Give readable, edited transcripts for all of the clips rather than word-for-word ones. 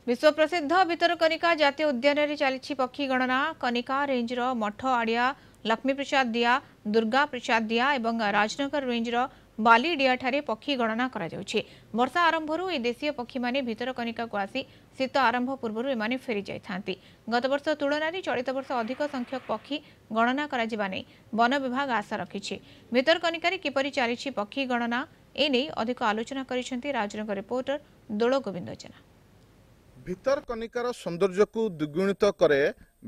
विश्व प्रसिद्ध भितरकनिका जातीय उद्यान रे चली पक्षी गणना। कनिका रेंजर मठ आड़िया, लक्ष्मी प्रसाद दिया, दुर्गा प्रसाद दिया एवं राजनगर रेंजर बालीडिया ठारे पक्षी गणना करा जाउछि। वर्षा आरंभ ए देशीय पक्षी माने भितरकनिका को आसी शीत आरंभ पूर्व एमाने फेरी जाइथांती। गत वर्ष तुलन चलित वर्ष अधिक संख्यक पक्षी गणना करा जिबा नै वन विभाग आशा रखिछि। भितरकनिका किपरि चली पक्षी गणना एने अधिक आलोचना करिसेंती राजनगर रिपोर्टर दोल गोविंद जेना। भितरकनिकार सौंदर्य को द्विगुणित करे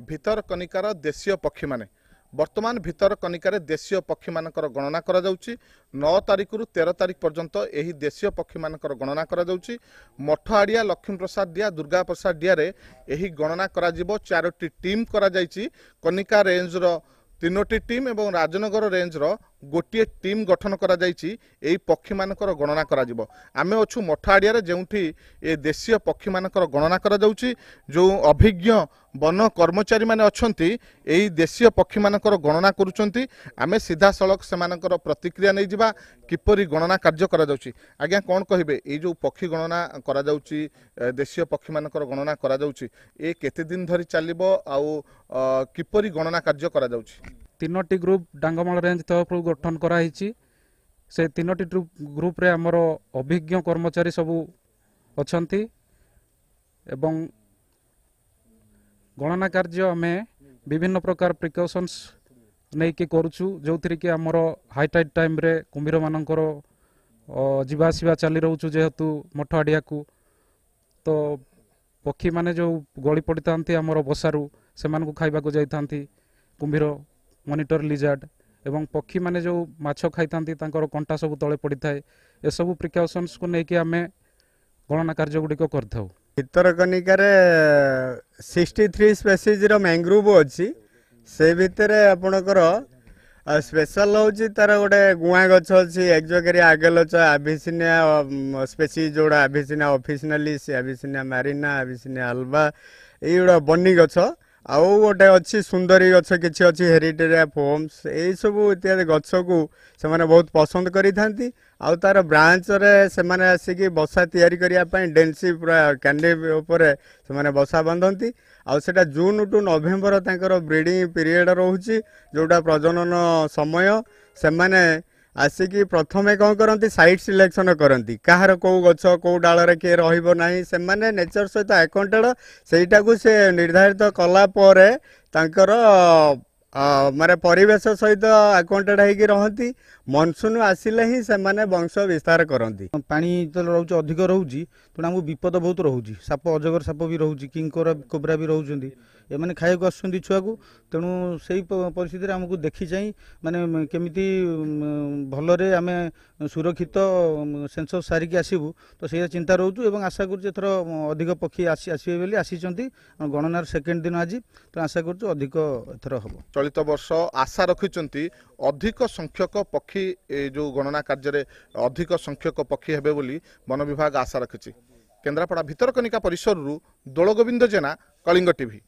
भितरकनिकार देशीय पक्षी माने। वर्तमान भितरकनिकार देशीय पक्षी मानकर गणना करा जाउछि। 9 तारिख रु 13 तारिख पर्यंत एही देशीय पक्षी मानकर गणना करा जाउछि। मठ आड़िया, लक्ष्मी प्रसाद दिया, दुर्गा प्रसाद दिया रे एही गणना करा जिवो। 4टी टीम करा जाइछि। कनिका रेंज रो 3टी टीम एवं राजनगर रेंज रो गोटे टीम गठन करा जाइछि। एही पक्षी मानकर गणना करा जिवो। आमे अछु मठ आड़िया रे जेउठी ए देशीय पक्षी मानकर गणना करा जाउछि। जो अभिज्ञ वन कर्मचारी माने अछंती एही देशीय पक्षी मानकर गणना करूछंती। आमे सीधा सड़क से मानकर प्रतिक्रिया नै जिबा किपरि गणना कार्य करा जाउछि। आज्ञा कोन कहिबे ए जो पक्षी गणना करा जाउछि, देशीय पक्षी मानकर गणना करा जाउछि, ए केते दिन धरि चलिबो आउ किपरि गणना कार्य करा जाउछि? 3टी ग्रुप डांगमाल रेंज तरफ गठन कराई। से 3टी ग्रुप रे हमर अभिज्ञ कर्मचारी सबू अछंती एवं गणना कार्य हमें विभिन्न प्रकार प्रिकॉशंस नहीं कि करूछु, जो थी कि हमर हाई टाइड टाइम रे कुंभीर मानकर जीवा आसवा चली रहूछु। जेहेतु मठ आड़िया को तो पक्षी माने जो गली पड़ी थांती हमर बसारू से मान को खाइबा को जाई थांती कुंभीर, मॉनिटर लिजार्ड एवं पक्षी माने जो माछ खाई थांती तांकर कंटा सब तले पड़ी थाए। ए सब प्रिकॉशंस को लेके हमें गणना कार्य गुडी को करथाउ। भितरकनिकार 63 स्पेसीज रो मैंग्रोव अच्छी। से भितर आपणकर स्पेशल होची तार गोटे गुआ गछ अच्छी। एक्जोकेरी आगेलच आभिसिनिया स्पेसीज जोड़ा आभिसिनिया ऑफिशिनलिस, आभिसिनिया मारिना, आभिसिनिया अल्बा, ये बनी गछ। आउ गोटे अच्छी सुंदरी गछ किसी अच्छी हेरिटेरिया फोम्स, यही सब इत्यादि गछ को से माने बहुत पसंद करी थांती। आउ तार ब्रांच रे से माने आसिकी बसा तैयारी करिया पई डेंसी पूरा कैंडी ऊपर से माने बसा बांधती। आउ सेटा जून टू नवेम्बर तांकर ब्रीडिंग पीरियड रहउची, जोटा प्रजनन समय। से माने आसिकी प्रथमे कौन करती साइट सिलेक्शन करती, कहार कौ गछ कौ डाल किए रहिबो नाही। से माने नेचर सहित अकाउंटेड सेटा को से निर्धारित कला परे तांकर माने परिवेश सहित अकाउंटेड होगी रहती। मनसून आसिले ही से माने वंश विस्तार करती। पानी तो रोच अधिक रोचे तेणु आमको विपद बहुत रोचे। साप अजगर साप भी रोचे, किंग कोबरा भी रोचे। एमाने खाइक आसुँच छुआ को, तेणु से परिस्थिति आमको देखी चाहिए माने केमिति भलरे आमे सुरक्षित सेंसस सारिकी आसबू। तो से चिंता रोचु एवं आशा कर अधिक पक्षी आसवे बोली आसी गणनार सेकेंड दिन आज। तो आशा कर अधिक एथर हम चलित वर्ष आशा रखिंट अधिक संख्यक पक्षी जो गणना कार्य अधिक संख्यक पक्षी हेबे बोली वन विभाग आशा रखिछि। केन्द्रापड़ा भितरकनिका परिसर दोल गोविंद जेना, कलिंग टीवी।